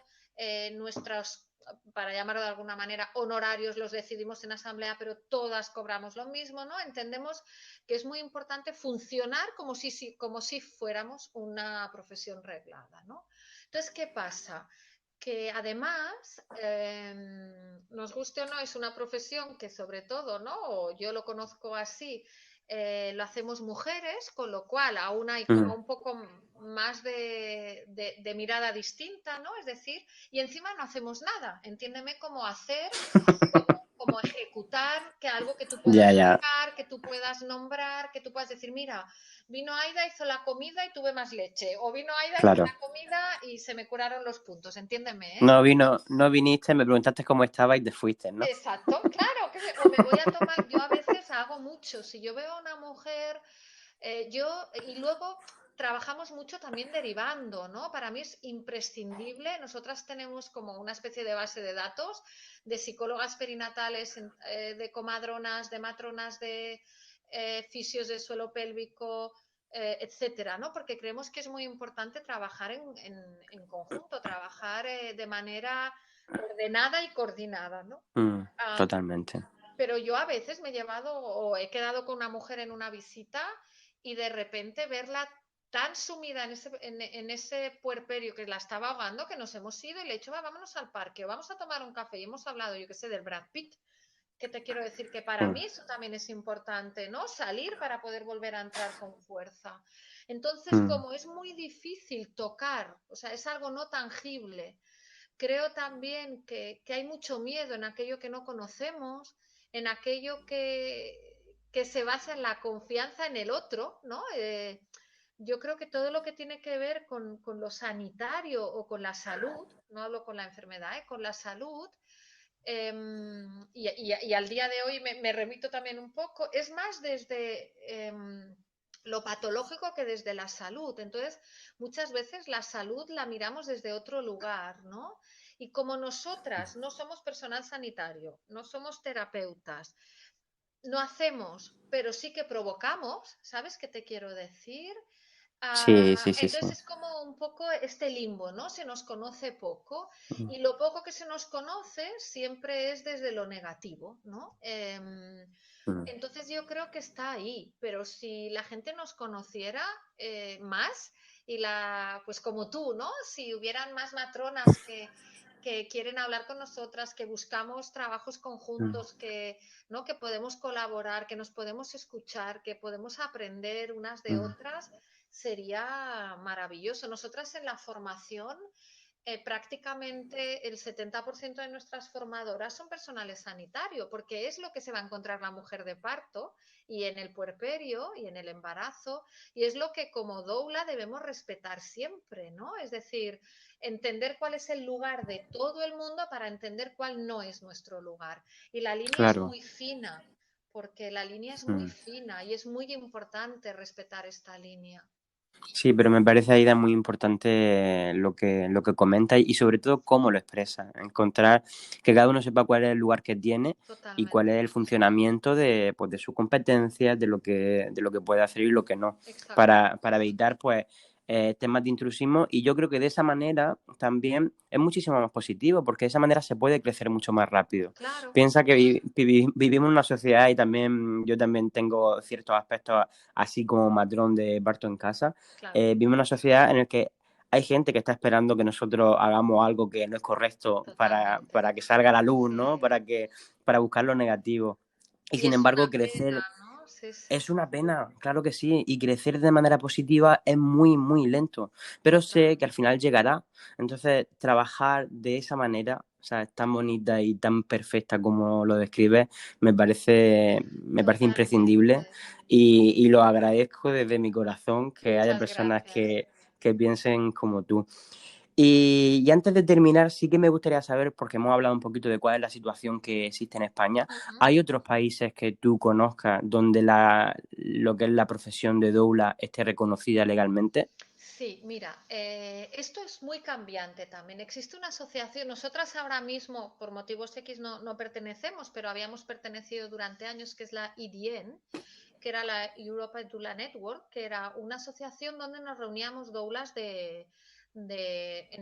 nuestros, para llamarlo de alguna manera, honorarios los decidimos en asamblea, pero todas cobramos lo mismo, ¿no? Entendemos que es muy importante funcionar como si fuéramos una profesión reglada, ¿no? Entonces, ¿qué pasa? Que además, nos guste o no, es una profesión que sobre todo, ¿no? O yo lo conozco así, lo hacemos mujeres, con lo cual aún hay como un poco más de mirada distinta, ¿no? Es decir, y encima no hacemos nada, entiéndeme cómo hacer, como ejecutar, que algo que tú puedas Ya, ya, tocar, que tú puedas nombrar, que tú puedas decir, mira, vino Aida, hizo la comida y tuve más leche. O vino Aida, hice claro. la comida y se me curaron los puntos. Entiéndeme, ¿eh? No viniste, me preguntaste cómo estaba y te fuiste, ¿no? Exacto, claro. O me voy a tomar, yo a veces hago mucho. Si yo veo a una mujer, y luego trabajamos mucho también derivando, ¿no? Para mí es imprescindible. Nosotras tenemos como una especie de base de datos de psicólogas perinatales, de comadronas, de matronas, de fisios de suelo pélvico, etcétera, ¿no? Porque creemos que es muy importante trabajar en conjunto, trabajar de manera ordenada y coordinada, ¿no? Um, Totalmente. pero yo a veces me he llevado o he quedado con una mujer en una visita y de repente verla tan sumida en ese puerperio que la estaba ahogando que nos hemos ido y le he dicho, va, vámonos al parque o vamos a tomar un café y hemos hablado, yo qué sé, del Brad Pitt. Que te quiero decir que para Mm, mí eso también es importante, ¿no? Salir para poder volver a entrar con fuerza. Entonces, mm. como es muy difícil tocar, o sea, es algo no tangible, creo también que hay mucho miedo en aquello que no conocemos, en aquello que se basa en la confianza en el otro, ¿no? Yo creo que todo lo que tiene que ver con lo sanitario o con la salud, no hablo con la enfermedad, con la salud, y al día de hoy me remito también un poco, es más desde lo patológico que desde la salud. Entonces, muchas veces la salud la miramos desde otro lugar, ¿no? Y como nosotras no somos personal sanitario, no somos terapeutas, no hacemos, pero sí que provocamos, ¿sabes qué te quiero decir? Sí, sí, sí, sí. Entonces es como un poco este limbo, ¿no? Se nos conoce poco y lo poco que se nos conoce siempre es desde lo negativo, ¿no? Mm, Entonces yo creo que está ahí, pero si la gente nos conociera más y pues como tú, ¿no? Si hubieran más matronas que quieren hablar con nosotras, que buscamos trabajos mm, conjuntos, ¿no? Que podemos colaborar, que nos podemos escuchar, que podemos aprender unas de mm. otras, sería maravilloso. Nosotras en la formación prácticamente el 70% de nuestras formadoras son personales sanitarios, porque es lo que se va a encontrar la mujer de parto y en el puerperio y en el embarazo, y es lo que como doula debemos respetar siempre, ¿no? Es decir, entender cuál es el lugar de todo el mundo para entender cuál no es nuestro lugar. Y la línea es Claro. muy fina, porque la línea es muy Mm. fina y es muy importante respetar esta línea. Sí, pero me parece, Aida, muy importante lo que comenta y sobre todo cómo lo expresa. Encontrar que cada uno sepa cuál es el lugar que tiene y cuál es Totalmente. el funcionamiento de, pues, de sus competencias, de lo que puede hacer y lo que no, Exacto. para evitar pues temas de intrusismo. Y yo creo que de esa manera también es muchísimo más positivo, porque de esa manera se puede crecer mucho más rápido. Claro, Piensa que vivimos en una sociedad y también yo también tengo ciertos aspectos así como matrón de parto en casa. claro. Vivimos en una sociedad en la que hay gente que está esperando que nosotros hagamos algo que no es correcto Totalmente. para que salga a la luz, Sí. ¿no? Para buscar lo negativo. Y Y sin es embargo, una pena, crecer ¿no? Sí, sí, es una pena, claro que sí, y crecer de manera positiva es muy, muy lento, pero sé que al totalmente. final llegará. Entonces, trabajar de esa manera, o sea, tan bonita y tan perfecta como lo describes, me parece imprescindible Totalmente. y lo agradezco desde mi corazón que haya Muchas personas gracias. que piensen como tú. Y antes de terminar, sí que me gustaría saber, porque hemos hablado un poquito de cuál es la situación que existe en España, Ujú. ¿hay otros países que tú conozcas donde lo que es la profesión de doula esté reconocida legalmente? Sí, mira, esto es muy cambiante también. Existe una asociación, nosotras ahora mismo, por motivos X, no pertenecemos, pero habíamos pertenecido durante años, que es la EDN, que era la Europa Doula Network, que era una asociación donde nos reuníamos doulas en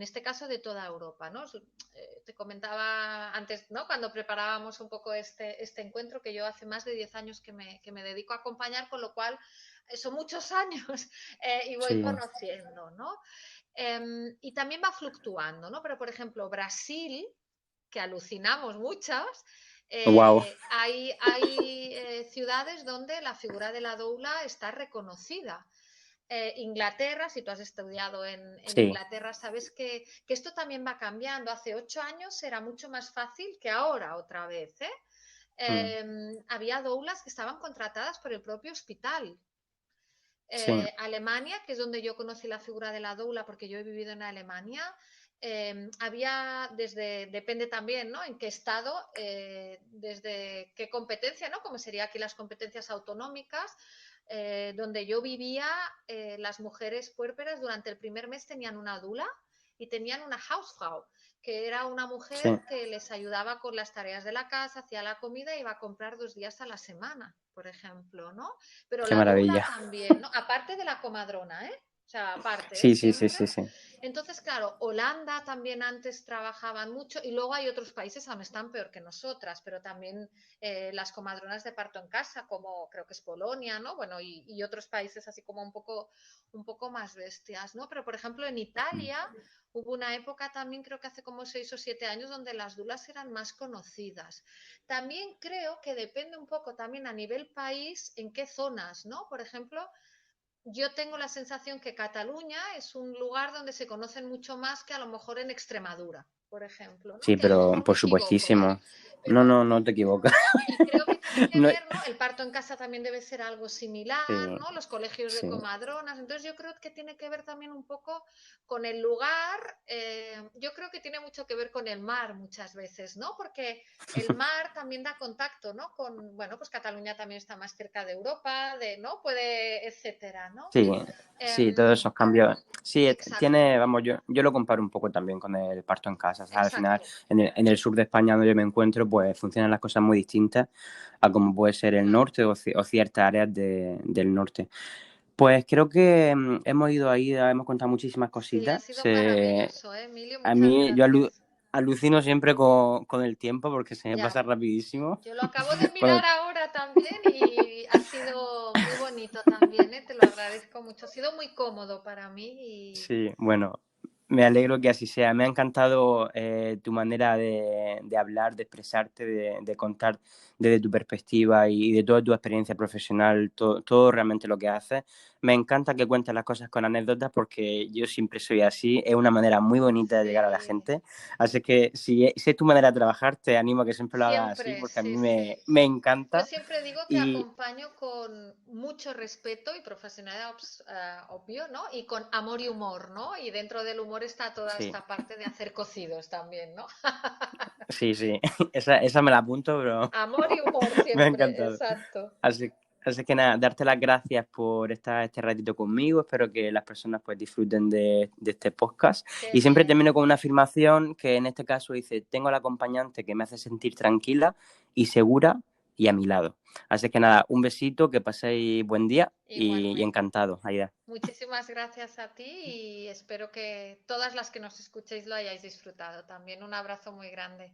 este caso, de toda Europa, ¿no? Te comentaba antes, ¿no? Cuando preparábamos un poco este encuentro, que yo hace más de 10 años que me dedico a acompañar, con lo cual son muchos años y voy Sí, conociendo, ¿no? Y también va fluctuando, ¿no? Pero, por ejemplo, Brasil, que alucinamos muchas, wow, hay ciudades donde la figura de la doula está reconocida. Inglaterra, si tú has estudiado en sí, Inglaterra, sabes que esto también va cambiando. Hace 8 años era mucho más fácil que ahora otra vez. mm, Había doulas que estaban contratadas por el propio hospital. sí, Alemania, que es donde yo conocí la figura de la doula, porque yo he vivido en Alemania, había depende también, ¿no? En qué estado, desde qué competencia, ¿no? Como sería aquí las competencias autonómicas, donde yo vivía, las mujeres puérperas durante el primer mes tenían una dula y tenían una Hausfrau, que era una sí, mujer que les ayudaba con las tareas de la casa, hacía la comida y iba a comprar 2 días a la semana, por ejemplo, ¿no? Pero qué la doula maravilla. también, ¿no? Aparte de la comadrona, ¿eh? O sea, aparte, ¿eh? Sí, sí, sí, Siempre. sí, sí, Entonces, claro, Holanda también antes trabajaban mucho y luego hay otros países aún están peor que nosotras, pero también las comadronas de parto en casa, como creo que es Polonia, ¿no? Bueno, y otros países así como un poco más bestias, ¿no? Pero, por ejemplo, en Italia hubo una época también, creo que hace como 6 o 7 años, donde las dulas eran más conocidas. También creo que depende un poco también a nivel país en qué zonas, ¿no? Por ejemplo, yo tengo la sensación que Cataluña es un lugar donde se conocen mucho más que a lo mejor en Extremadura, por ejemplo, ¿no? sí, Que a lo pero mejor me por equivoco, ¿eh? supuestísimo. No, Pero no, no te equivocas. y creo que tiene que No, ver, ¿no? El parto en casa también debe ser algo similar, sí, ¿no? Los colegios de sí. comadronas. Entonces yo creo que tiene que ver también un poco con el lugar. Yo creo que tiene mucho que ver con el mar muchas veces, ¿no? Porque el mar también da contacto, ¿no? Con, bueno, pues Cataluña también está más cerca de Europa, ¿no? Puede, etcétera, ¿no? Sí, sí, todos Eh, esos cambios. Sí, exacto, tiene, vamos, yo lo comparo un poco también con el parto en casa. O sea, al final, exacto. en el sur de España donde yo me encuentro, pues funcionan las cosas muy distintas a como puede ser el Mm. norte o ciertas áreas del norte. Pues creo que hemos ido ahí, hemos contado muchísimas Sí, ha cositas. sido maravilloso, ¿eh, Emilio? A Muchas mí, yo gracias. alucino siempre con el tiempo porque se me Ya, pasa rapidísimo. yo lo acabo de Cuando- mirar ahora también y ha sido muy bonito también, ¿eh? Te lo agradezco mucho. Ha sido muy cómodo para mí y Sí, bueno, me alegro que así sea. Me ha encantado tu manera de hablar, de expresarte, de contar desde tu perspectiva y de toda tu experiencia profesional, todo realmente lo que haces. Me encanta que cuentes las cosas con anécdotas porque yo siempre soy así. Es una manera muy bonita de llegar a la sí, gente. Así que si es tu manera de trabajar, te animo a que siempre lo hagas así siempre, porque a mí sí, me, sí. me Yo encanta. siempre digo que Y acompaño con mucho respeto y profesionalidad, obvio, ¿no? Y con amor y humor, ¿no? Y dentro del humor está toda sí, esta parte de hacer cocidos también, ¿no? sí, sí, esa me la apunto, pero Amor y humor me ha siempre, encantado. exacto. Así, así que nada, darte las gracias por estar este ratito conmigo. Espero que las personas pues disfruten de este podcast. Qué Y siempre bien. termino con una afirmación que en este caso dice, tengo al acompañante que me hace sentir tranquila y segura y a mi lado. Así que nada, un besito, que paséis buen día y Igualmente. encantado, Aida. Muchísimas gracias a ti y espero que todas las que nos escuchéis lo hayáis disfrutado. También un abrazo muy grande.